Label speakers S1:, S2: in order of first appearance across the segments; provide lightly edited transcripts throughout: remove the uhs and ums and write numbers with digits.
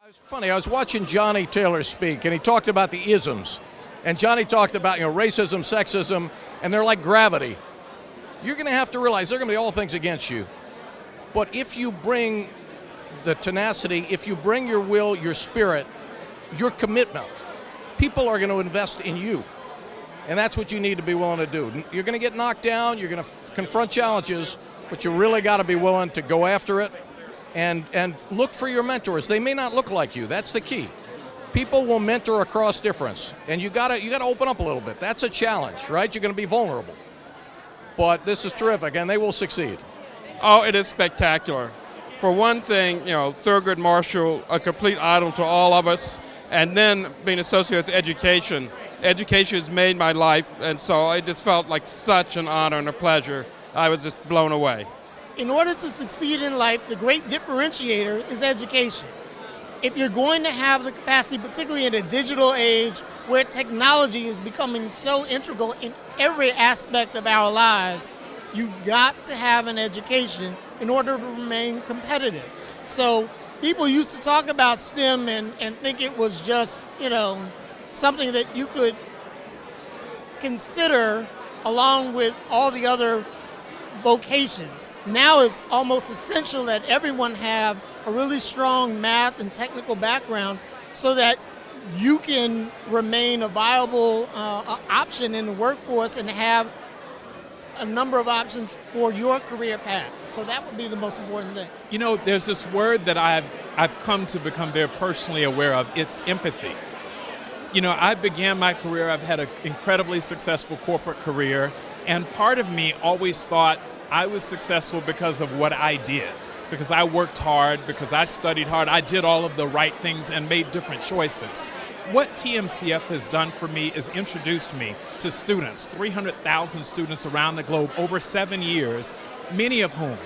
S1: It's funny, I was watching Johnny Taylor speak, and he talked about the isms. And Johnny talked about, racism, sexism, and they're like gravity. You're going to have to realize they're going to be all things against you. But if you bring the tenacity, if you bring your will, your spirit, your commitment, people are going to invest in you. And that's what you need to be willing to do. You're going to get knocked down, you're going to confront challenges, but you really got to be willing to go after it and look for your mentors. They may not look like you. That's the key. People will mentor across difference, and you got to open up a little bit. That's a challenge, right? You're going to be vulnerable. But this is terrific, and they will succeed.
S2: Oh, it is spectacular. For one thing, Thurgood Marshall, a complete idol to all of us, and then being associated with education. Education has made my life, and so it just felt like such an honor and a pleasure. I was just blown away.
S3: In order to succeed in life, the great differentiator is education. If you're going to have the capacity, particularly in a digital age where technology is becoming so integral in every aspect of our lives, you've got to have an education in order to remain competitive. So people used to talk about STEM and think it was just, something that you could consider along with all the other vocations. Now it's almost essential that everyone have a really strong math and technical background so that you can remain a viable option in the workforce and have a number of options for your career path. So that would be the most important thing.
S4: There's this word that I've come to become very personally aware of. It's empathy. I began my career, I've had an incredibly successful corporate career, and part of me always thought I was successful because of what I did, because I worked hard, because I studied hard, I did all of the right things and made different choices. What TMCF has done for me is introduced me to students, 300,000 students around the globe over 7 years, many of whom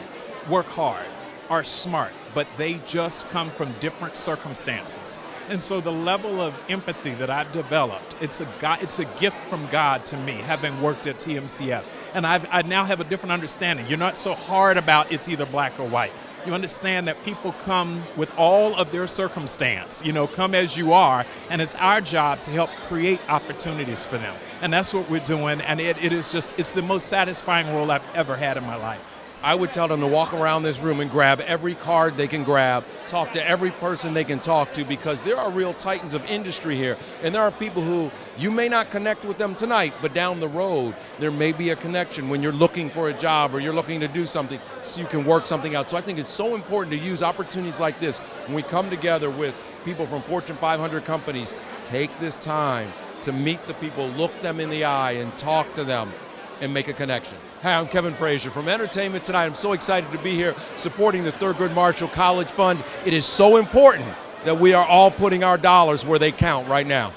S4: work hard, are smart, but they just come from different circumstances. And so the level of empathy that I've developed, it's a gift from God to me, having worked at TMCF. And I now have a different understanding. You're not so hard about it's either black or white. You understand that people come with all of their circumstance, come as you are, and it's our job to help create opportunities for them. And that's what we're doing, and it's the most satisfying role I've ever had in my life.
S5: I would tell them to walk around this room and grab every card they can grab, talk to every person they can talk to, because there are real titans of industry here. And there are people who you may not connect with them tonight, but down the road, there may be a connection when you're looking for a job or you're looking to do something so you can work something out. So I think it's so important to use opportunities like this when we come together with people from Fortune 500 companies. Take this time to meet the people, look them in the eye and talk to them and make a connection. Hi, I'm Kevin Frazier from Entertainment Tonight. I'm so excited to be here supporting the Thurgood Marshall College Fund. It is so important that we are all putting our dollars where they count right now.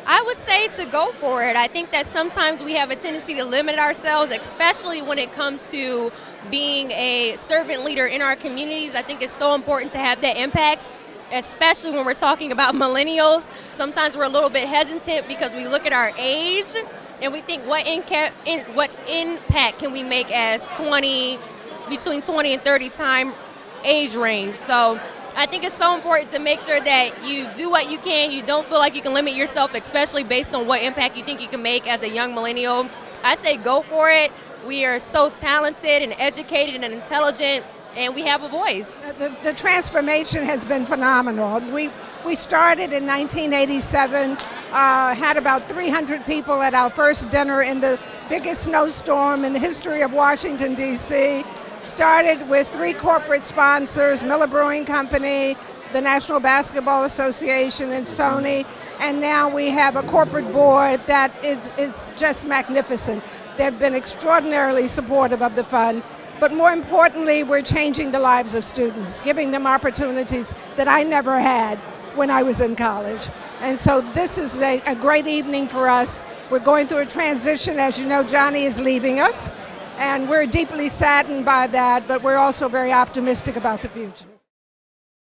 S6: I would say to go for it. I think that sometimes we have a tendency to limit ourselves, especially when it comes to being a servant leader in our communities. I think it's so important to have that impact, especially when we're talking about millennials. Sometimes we're a little bit hesitant because we look at our age and we think what impact can we make as between 20 and 30 time age range. So I think it's so important to make sure that you do what you can. You don't feel like you can limit yourself, especially based on what impact you think you can make as a young millennial. I say go for it. We are so talented and educated and intelligent, and we have a voice.
S7: The transformation has been phenomenal. We started in 1987, had about 300 people at our first dinner in the biggest snowstorm in the history of Washington, D.C. Started with 3 corporate sponsors, Miller Brewing Company, the National Basketball Association, and Sony. And now we have a corporate board that is just magnificent. They've been extraordinarily supportive of the fund. But more importantly, we're changing the lives of students, giving them opportunities that I never had when I was in college. And so this is a great evening for us. We're going through a transition. As you know, Johnny is leaving us, and we're deeply saddened by that, but we're also very optimistic about the future.